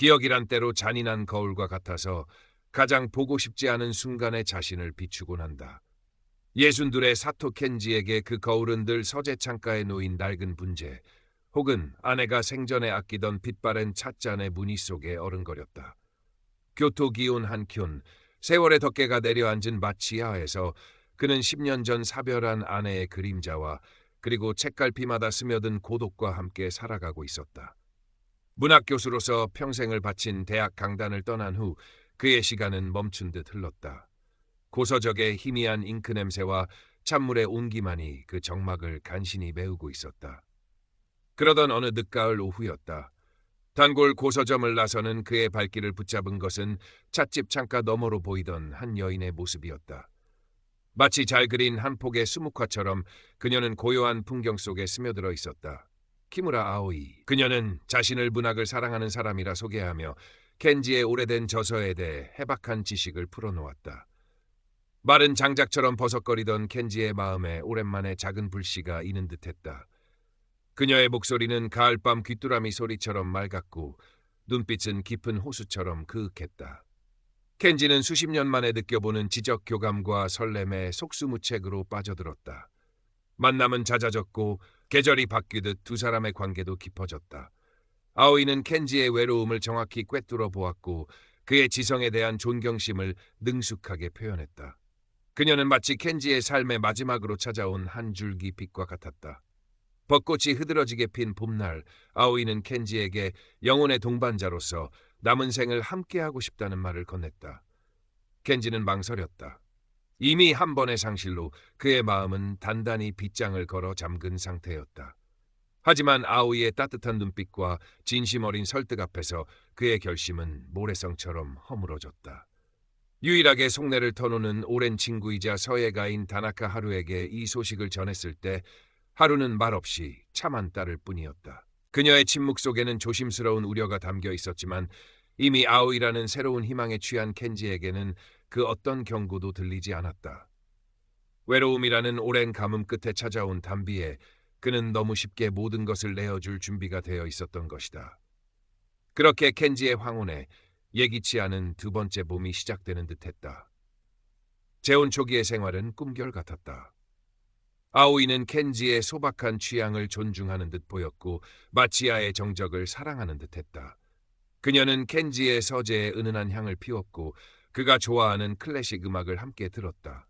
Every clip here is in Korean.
기억이란 때로 잔인한 거울과 같아서 가장 보고 싶지 않은 순간의 자신을 비추곤 한다. 예순둘의 사토 켄지에게 그 거울은 늘 서재 창가에 놓인 낡은 분재, 혹은 아내가 생전에 아끼던 빛바랜 찻잔의 무늬 속에 어른거렸다. 교토 기온 한켠, 세월의 덮개가 내려앉은 마치야에서 그는 10년 전 사별한 아내의 그림자와 그리고 책갈피마다 스며든 고독과 함께 살아가고 있었다. 문학 교수로서 평생을 바친 대학 강단을 떠난 후 그의 시간은 멈춘 듯 흘렀다. 고서적의 희미한 잉크 냄새와 찬물의 온기만이 그 정막을 간신히 메우고 있었다. 그러던 어느 늦가을 오후였다. 단골 고서점을 나서는 그의 발길을 붙잡은 것은 찻집 창가 너머로 보이던 한 여인의 모습이었다. 마치 잘 그린 한 폭의 수묵화처럼 그녀는 고요한 풍경 속에 스며들어 있었다. 키무라 아오이. 그녀는 자신을 문학을 사랑하는 사람이라 소개하며 켄지의 오래된 저서에 대해 해박한 지식을 풀어놓았다. 마른 장작처럼 버석거리던 켄지의 마음에 오랜만에 작은 불씨가 이는 듯했다. 그녀의 목소리는 가을밤 귀뚜라미 소리처럼 맑았고 눈빛은 깊은 호수처럼 그윽했다. 켄지는 수십 년 만에 느껴보는 지적 교감과 설렘에 속수무책으로 빠져들었다. 만남은 잦아졌고 계절이 바뀌듯 두 사람의 관계도 깊어졌다. 아오이는 켄지의 외로움을 정확히 꿰뚫어 보았고 그의 지성에 대한 존경심을 능숙하게 표현했다. 그녀는 마치 켄지의 삶의 마지막으로 찾아온 한 줄기 빛과 같았다. 벚꽃이 흐드러지게 핀 봄날, 아오이는 켄지에게 영혼의 동반자로서 남은 생을 함께하고 싶다는 말을 건넸다. 켄지는 망설였다. 이미 한 번의 상실로 그의 마음은 단단히 빗장을 걸어 잠근 상태였다. 하지만 아오이의 따뜻한 눈빛과 진심 어린 설득 앞에서 그의 결심은 모래성처럼 허물어졌다. 유일하게 속내를 터놓는 오랜 친구이자 서예가인 다나카 하루에게 이 소식을 전했을 때 하루는 말없이 참한 딸을 뿐이었다. 그녀의 침묵 속에는 조심스러운 우려가 담겨 있었지만 이미 아오이라는 새로운 희망에 취한 켄지에게는 그 어떤 경고도 들리지 않았다. 외로움이라는 오랜 가뭄 끝에 찾아온 단비에 그는 너무 쉽게 모든 것을 내어줄 준비가 되어 있었던 것이다. 그렇게 켄지의 황혼에 예기치 않은 두 번째 봄이 시작되는 듯했다. 재혼 초기의 생활은 꿈결 같았다. 아오이는 켄지의 소박한 취향을 존중하는 듯 보였고 마치야의 정적을 사랑하는 듯했다. 그녀는 켄지의 서재에 은은한 향을 피웠고 그가 좋아하는 클래식 음악을 함께 들었다.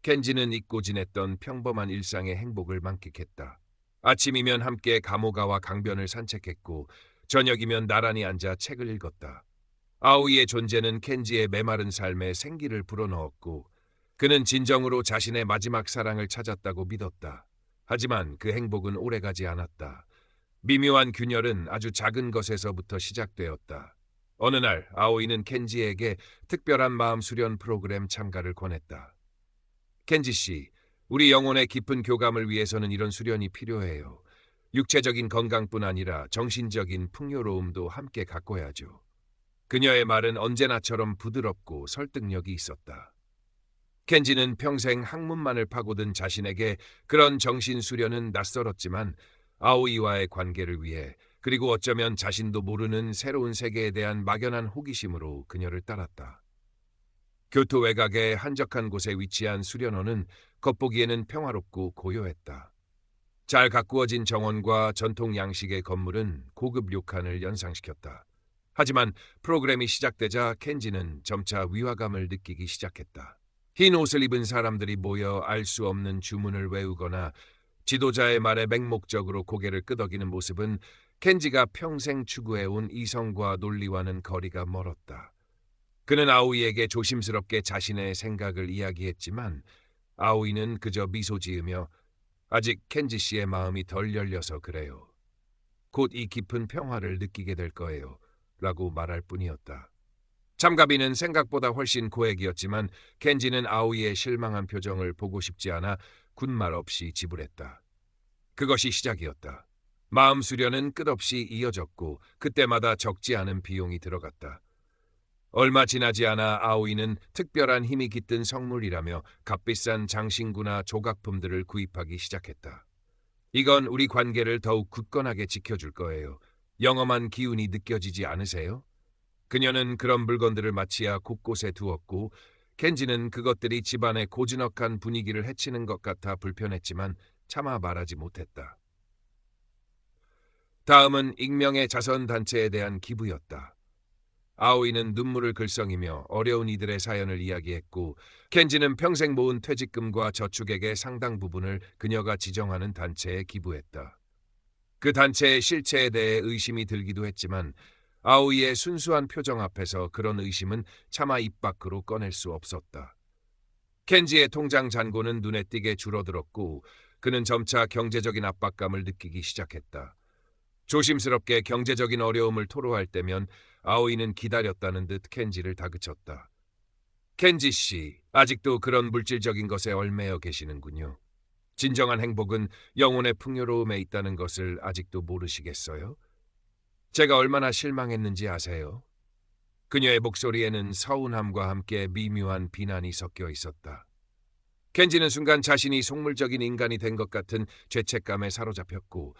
켄지는 잊고 지냈던 평범한 일상의 행복을 만끽했다. 아침이면 함께 가모가와 강변을 산책했고 저녁이면 나란히 앉아 책을 읽었다. 아오이의 존재는 켄지의 메마른 삶에 생기를 불어넣었고 그는 진정으로 자신의 마지막 사랑을 찾았다고 믿었다. 하지만 그 행복은 오래가지 않았다. 미묘한 균열은 아주 작은 것에서부터 시작되었다. 어느 날 아오이는 켄지에게 특별한 마음 수련 프로그램 참가를 권했다. 켄지 씨, 우리 영혼의 깊은 교감을 위해서는 이런 수련이 필요해요. 육체적인 건강뿐 아니라 정신적인 풍요로움도 함께 가꿔야죠. 그녀의 말은 언제나처럼 부드럽고 설득력이 있었다. 켄지는 평생 학문만을 파고든 자신에게 그런 정신 수련은 낯설었지만 아오이와의 관계를 위해 그리고 어쩌면 자신도 모르는 새로운 세계에 대한 막연한 호기심으로 그녀를 따랐다. 교토 외곽의 한적한 곳에 위치한 수련원은 겉보기에는 평화롭고 고요했다. 잘 가꾸어진 정원과 전통 양식의 건물은 고급 료칸을 연상시켰다. 하지만 프로그램이 시작되자 켄지는 점차 위화감을 느끼기 시작했다. 흰 옷을 입은 사람들이 모여 알 수 없는 주문을 외우거나 지도자의 말에 맹목적으로 고개를 끄덕이는 모습은 켄지가 평생 추구해온 이성과 논리와는 거리가 멀었다. 그는 아오이에게 조심스럽게 자신의 생각을 이야기했지만 아오이는 그저 미소 지으며 아직 켄지 씨의 마음이 덜 열려서 그래요. 곧 이 깊은 평화를 느끼게 될 거예요. 라고 말할 뿐이었다. 참가비는 생각보다 훨씬 고액이었지만 켄지는 아오이의 실망한 표정을 보고 싶지 않아 군말 없이 지불했다. 그것이 시작이었다. 마음 수련은 끝없이 이어졌고 그때마다 적지 않은 비용이 들어갔다. 얼마 지나지 않아 아오이는 특별한 힘이 깃든 성물이라며 값비싼 장신구나 조각품들을 구입하기 시작했다. 이건 우리 관계를 더욱 굳건하게 지켜줄 거예요. 영험한 기운이 느껴지지 않으세요? 그녀는 그런 물건들을 마치야 곳곳에 두었고 켄지는 그것들이 집안의 고즈넉한 분위기를 해치는 것 같아 불편했지만 차마 말하지 못했다. 다음은 익명의 자선단체에 대한 기부였다. 아오이는 눈물을 글썽이며 어려운 이들의 사연을 이야기했고 켄지는 평생 모은 퇴직금과 저축액의 상당 부분을 그녀가 지정하는 단체에 기부했다. 그 단체의 실체에 대해 의심이 들기도 했지만 아오이의 순수한 표정 앞에서 그런 의심은 차마 입 밖으로 꺼낼 수 없었다. 켄지의 통장 잔고는 눈에 띄게 줄어들었고 그는 점차 경제적인 압박감을 느끼기 시작했다. 조심스럽게 경제적인 어려움을 토로할 때면 아오이는 기다렸다는 듯 켄지를 다그쳤다. 켄지 씨, 아직도 그런 물질적인 것에 얽매여 계시는군요. 진정한 행복은 영혼의 풍요로움에 있다는 것을 아직도 모르시겠어요? 제가 얼마나 실망했는지 아세요? 그녀의 목소리에는 서운함과 함께 미묘한 비난이 섞여 있었다. 켄지는 순간 자신이 속물적인 인간이 된 것 같은 죄책감에 사로잡혔고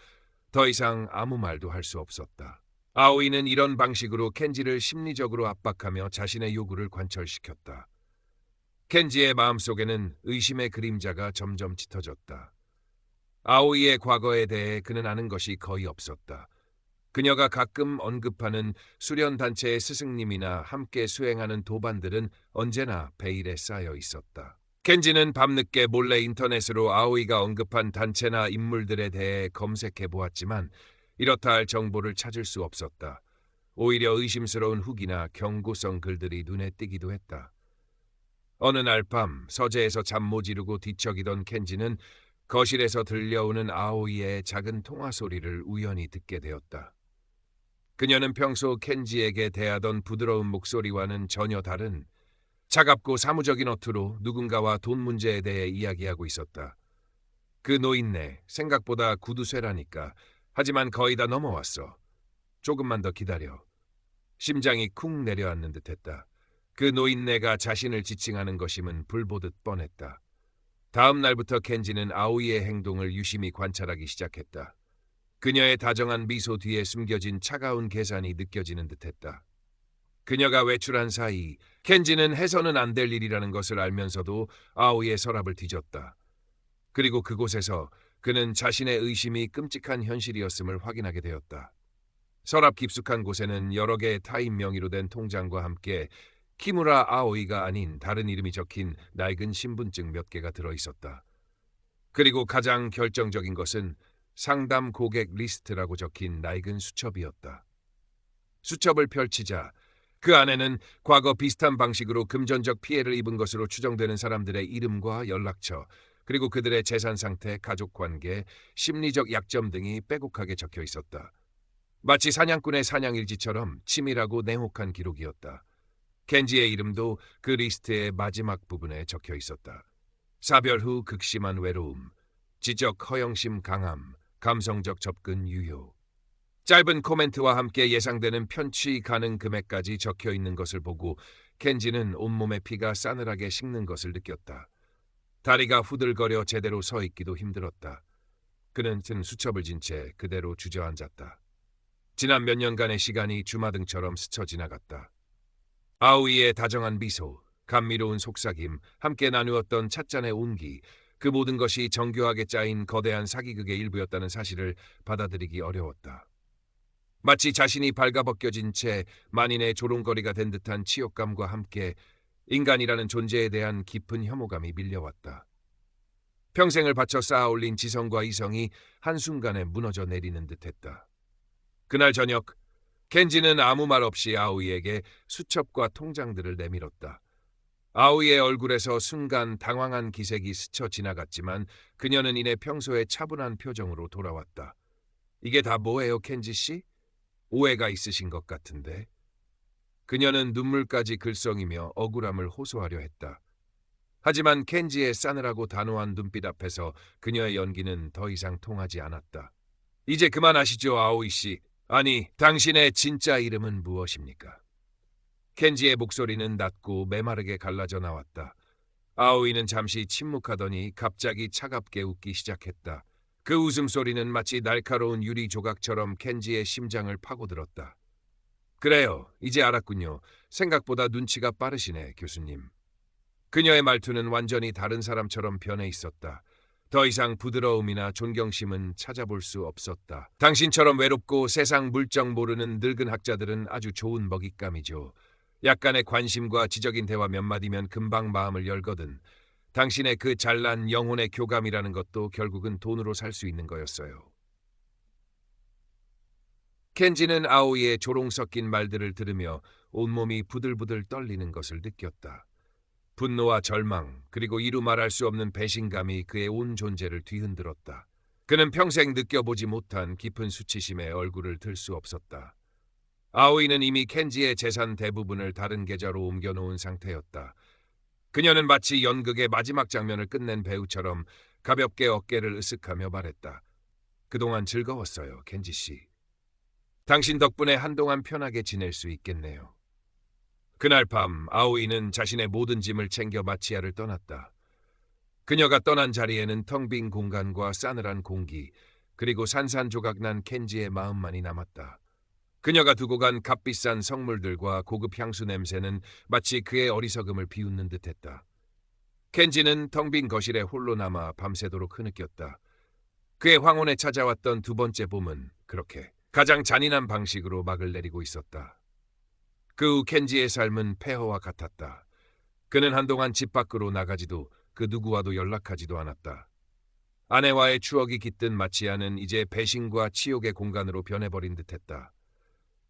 더 이상 아무 말도 할 수 없었다. 아오이는 이런 방식으로 켄지를 심리적으로 압박하며 자신의 요구를 관철시켰다. 켄지의 마음속에는 의심의 그림자가 점점 짙어졌다. 아오이의 과거에 대해 그는 아는 것이 거의 없었다. 그녀가 가끔 언급하는 수련단체의 스승님이나 함께 수행하는 도반들은 언제나 베일에 쌓여 있었다. 켄지는 밤늦게 몰래 인터넷으로 아오이가 언급한 단체나 인물들에 대해 검색해 보았지만 이렇다 할 정보를 찾을 수 없었다. 오히려 의심스러운 후기나 경고성 글들이 눈에 띄기도 했다. 어느 날 밤 서재에서 잠 못 이루고 뒤척이던 켄지는 거실에서 들려오는 아오이의 작은 통화 소리를 우연히 듣게 되었다. 그녀는 평소 켄지에게 대하던 부드러운 목소리와는 전혀 다른 차갑고 사무적인 어투로 누군가와 돈 문제에 대해 이야기하고 있었다. 그 노인네, 생각보다 구두쇠라니까. 하지만 거의 다 넘어왔어. 조금만 더 기다려. 심장이 쿵 내려앉는 듯했다. 그 노인네가 자신을 지칭하는 것임은 불보듯 뻔했다. 다음 날부터 켄지는 아오이의 행동을 유심히 관찰하기 시작했다. 그녀의 다정한 미소 뒤에 숨겨진 차가운 계산이 느껴지는 듯했다. 그녀가 외출한 사이 켄지는 해서는 안 될 일이라는 것을 알면서도 아오이의 서랍을 뒤졌다. 그리고 그곳에서 그는 자신의 의심이 끔찍한 현실이었음을 확인하게 되었다. 서랍 깊숙한 곳에는 여러 개의 타인 명의로 된 통장과 함께 키무라 아오이가 아닌 다른 이름이 적힌 낡은 신분증 몇 개가 들어있었다. 그리고 가장 결정적인 것은 상담 고객 리스트라고 적힌 낡은 수첩이었다. 수첩을 펼치자 그 안에는 과거 비슷한 방식으로 금전적 피해를 입은 것으로 추정되는 사람들의 이름과 연락처, 그리고 그들의 재산 상태, 가족 관계, 심리적 약점 등이 빼곡하게 적혀 있었다. 마치 사냥꾼의 사냥일지처럼 치밀하고 냉혹한 기록이었다. 켄지의 이름도 그 리스트의 마지막 부분에 적혀 있었다. 사별 후 극심한 외로움, 지적 허영심 강함, 감성적 접근 유효. 짧은 코멘트와 함께 예상되는 편취 가능 금액까지 적혀 있는 것을 보고 켄지는 온몸의 피가 싸늘하게 식는 것을 느꼈다. 다리가 후들거려 제대로 서 있기도 힘들었다. 그는 든 수첩을 진 채 그대로 주저앉았다. 지난 몇 년간의 시간이 주마등처럼 스쳐 지나갔다. 아오이의 다정한 미소, 감미로운 속삭임, 함께 나누었던 찻잔의 온기, 그 모든 것이 정교하게 짜인 거대한 사기극의 일부였다는 사실을 받아들이기 어려웠다. 마치 자신이 발가벗겨진 채 만인의 조롱거리가 된 듯한 치욕감과 함께 인간이라는 존재에 대한 깊은 혐오감이 밀려왔다. 평생을 바쳐 쌓아올린 지성과 이성이 한순간에 무너져 내리는 듯했다. 그날 저녁 켄지는 아무 말 없이 아오이에게 수첩과 통장들을 내밀었다. 아오이의 얼굴에서 순간 당황한 기색이 스쳐 지나갔지만 그녀는 이내 평소의 차분한 표정으로 돌아왔다. 이게 다 뭐예요, 켄지 씨? 오해가 있으신 것 같은데. 그녀는 눈물까지 글썽이며 억울함을 호소하려 했다. 하지만 켄지의 싸늘하고 단호한 눈빛 앞에서 그녀의 연기는 더 이상 통하지 않았다. 이제 그만하시죠, 아오이 씨. 아니, 당신의 진짜 이름은 무엇입니까? 켄지의 목소리는 낮고 메마르게 갈라져 나왔다. 아오이는 잠시 침묵하더니 갑자기 차갑게 웃기 시작했다. 그 웃음소리는 마치 날카로운 유리 조각처럼 켄지의 심장을 파고들었다. 그래요, 이제 알았군요. 생각보다 눈치가 빠르시네, 교수님. 그녀의 말투는 완전히 다른 사람처럼 변해 있었다. 더 이상 부드러움이나 존경심은 찾아볼 수 없었다. 당신처럼 외롭고 세상 물정 모르는 늙은 학자들은 아주 좋은 먹잇감이죠. 약간의 관심과 지적인 대화 몇 마디면 금방 마음을 열거든. 당신의 그 잘난 영혼의 교감이라는 것도 결국은 돈으로 살 수 있는 거였어요. 켄지는 아오이의 조롱 섞인 말들을 들으며 온몸이 부들부들 떨리는 것을 느꼈다. 분노와 절망, 그리고 이루 말할 수 없는 배신감이 그의 온 존재를 뒤흔들었다. 그는 평생 느껴보지 못한 깊은 수치심에 얼굴을 들 수 없었다. 아오이는 이미 켄지의 재산 대부분을 다른 계좌로 옮겨놓은 상태였다. 그녀는 마치 연극의 마지막 장면을 끝낸 배우처럼 가볍게 어깨를 으쓱하며 말했다. 그동안 즐거웠어요, 켄지 씨. 당신 덕분에 한동안 편하게 지낼 수 있겠네요. 그날 밤 아오이는 자신의 모든 짐을 챙겨 마치아를 떠났다. 그녀가 떠난 자리에는 텅 빈 공간과 싸늘한 공기, 그리고 산산조각난 켄지의 마음만이 남았다. 그녀가 두고 간 값비싼 성물들과 고급 향수 냄새는 마치 그의 어리석음을 비웃는 듯했다. 켄지는 텅 빈 거실에 홀로 남아 밤새도록 흐느꼈다. 그의 황혼에 찾아왔던 두 번째 봄은 그렇게 가장 잔인한 방식으로 막을 내리고 있었다. 그 후 켄지의 삶은 폐허와 같았다. 그는 한동안 집 밖으로 나가지도 그 누구와도 연락하지도 않았다. 아내와의 추억이 깃든 마치아는 이제 배신과 치욕의 공간으로 변해버린 듯했다.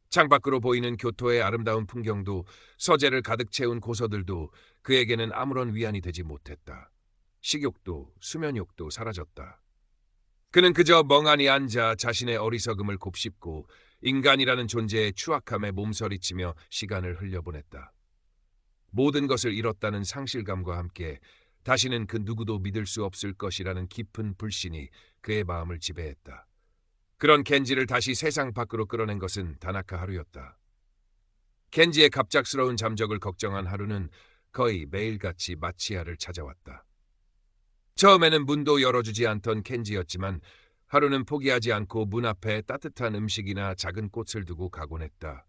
창밖으로 보이는 교토의 아름다운 풍경도 서재를 가득 채운 고서들도 그에게는 아무런 위안이 되지 못했다. 식욕도 수면욕도 사라졌다. 그는 그저 멍하니 앉아 자신의 어리석음을 곱씹고 인간이라는 존재의 추악함에 몸서리치며 시간을 흘려보냈다. 모든 것을 잃었다는 상실감과 함께 다시는 그 누구도 믿을 수 없을 것이라는 깊은 불신이 그의 마음을 지배했다. 그런 켄지를 다시 세상 밖으로 끌어낸 것은 다나카 하루였다. 켄지의 갑작스러운 잠적을 걱정한 하루는 거의 매일같이 마치아를 찾아왔다. 처음에는 문도 열어주지 않던 켄지였지만 하루는 포기하지 않고 문 앞에 따뜻한 음식이나 작은 꽃을 두고 가곤 했다.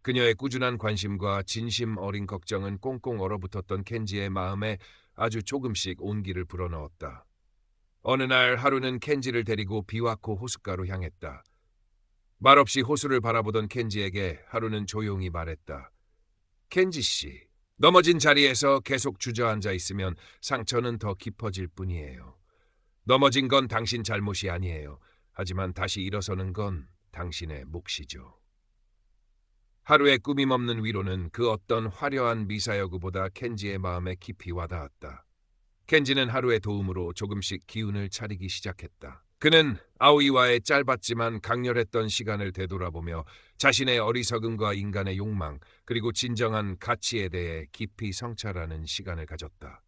그녀의 꾸준한 관심과 진심 어린 걱정은 꽁꽁 얼어붙었던 켄지의 마음에 아주 조금씩 온기를 불어넣었다. 어느 날 하루는 켄지를 데리고 비와코 호숫가로 향했다. 말없이 호수를 바라보던 켄지에게 하루는 조용히 말했다. 켄지 씨, 넘어진 자리에서 계속 주저앉아 있으면 상처는 더 깊어질 뿐이에요. 넘어진 건 당신 잘못이 아니에요. 하지만 다시 일어서는 건 당신의 몫이죠. 하루의 꾸밈없는 위로는 그 어떤 화려한 미사여구보다 켄지의 마음에 깊이 와닿았다. 켄지는 하루의 도움으로 조금씩 기운을 차리기 시작했다. 그는 아오이와의 짧았지만 강렬했던 시간을 되돌아보며 자신의 어리석음과 인간의 욕망, 그리고 진정한 가치에 대해 깊이 성찰하는 시간을 가졌다.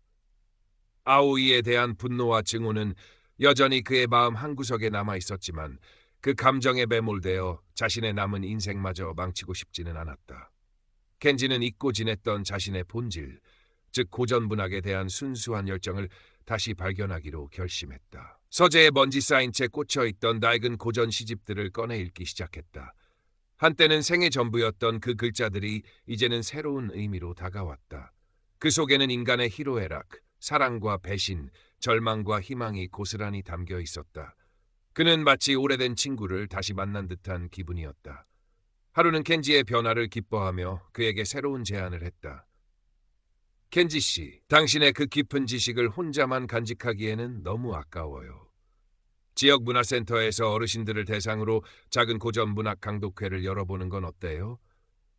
아오이에 대한 분노와 증오는 여전히 그의 마음 한구석에 남아 있었지만 그 감정에 매몰되어 자신의 남은 인생마저 망치고 싶지는 않았다. 켄지는 잊고 지냈던 자신의 본질, 즉 고전 문학에 대한 순수한 열정을 다시 발견하기로 결심했다. 서재에 먼지 쌓인 채 꽂혀있던 낡은 고전 시집들을 꺼내 읽기 시작했다. 한때는 생애 전부였던 그 글자들이 이제는 새로운 의미로 다가왔다. 그 속에는 인간의 희로애락, 사랑과 배신, 절망과 희망이 고스란히 담겨 있었다. 그는 마치 오래된 친구를 다시 만난 듯한 기분이었다. 하루는 켄지의 변화를 기뻐하며 그에게 새로운 제안을 했다. 켄지 씨, 당신의 그 깊은 지식을 혼자만 간직하기에는 너무 아까워요. 지역 문화센터에서 어르신들을 대상으로 작은 고전 문학 강독회를 열어보는 건 어때요?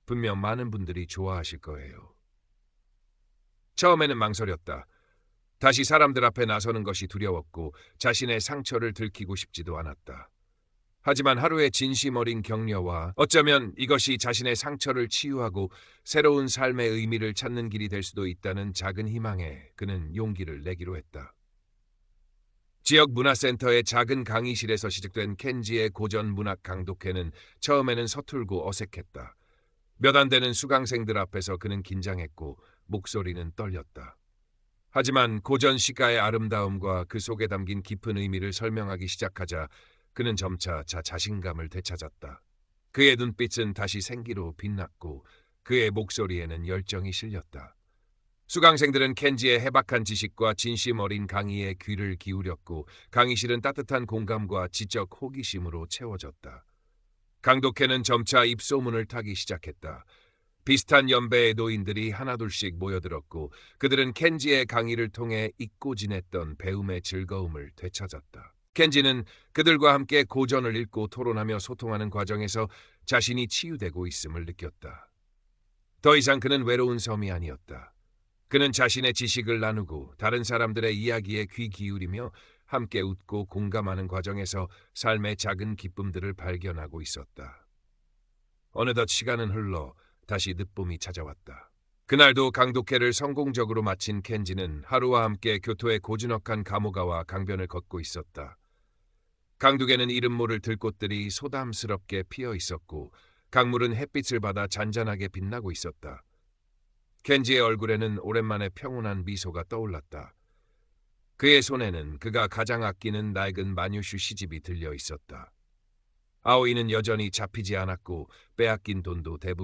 분명 많은 분들이 좋아하실 거예요. 처음에는 망설였다. 다시 사람들 앞에 나서는 것이 두려웠고 자신의 상처를 들키고 싶지도 않았다. 하지만 하루의 진심 어린 격려와 어쩌면 이것이 자신의 상처를 치유하고 새로운 삶의 의미를 찾는 길이 될 수도 있다는 작은 희망에 그는 용기를 내기로 했다. 지역 문화센터의 작은 강의실에서 시작된 켄지의 고전 문학 강독회는 처음에는 서툴고 어색했다. 몇 안 되는 수강생들 앞에서 그는 긴장했고 목소리는 떨렸다. 하지만 고전 시가의 아름다움과 그 속에 담긴 깊은 의미를 설명하기 시작하자 그는 점차 자신감을 되찾았다. 그의 눈빛은 다시 생기로 빛났고 그의 목소리에는 열정이 실렸다. 수강생들은 켄지의 해박한 지식과 진심 어린 강의에 귀를 기울였고 강의실은 따뜻한 공감과 지적 호기심으로 채워졌다. 강독회는 점차 입소문을 타기 시작했다. 비슷한 연배의 노인들이 하나둘씩 모여들었고 그들은 켄지의 강의를 통해 잊고 지냈던 배움의 즐거움을 되찾았다. 켄지는 그들과 함께 고전을 읽고 토론하며 소통하는 과정에서 자신이 치유되고 있음을 느꼈다. 더 이상 그는 외로운 섬이 아니었다. 그는 자신의 지식을 나누고 다른 사람들의 이야기에 귀 기울이며 함께 웃고 공감하는 과정에서 삶의 작은 기쁨들을 발견하고 있었다. 어느덧 시간은 흘러 다시 늦봄이 찾아왔다. 그날도 강독회를 성공적으로 마친 켄지는 하루와 함께 교토의 고즈넉한 가모가와 강변을 걷고 있었다. 강둑에는 이름 모를 들꽃들이 소담스럽게 피어 있었고 강물은 햇빛을 받아 잔잔하게 빛나고 있었다. 켄지의 얼굴에는 오랜만에 평온한 미소가 떠올랐다. 그의 손에는 그가 가장 아끼는 낡은 마뉴슈 시집이 들려 있었다. 아오이는 여전히 잡히지 않았고 빼앗긴 돈도 대부분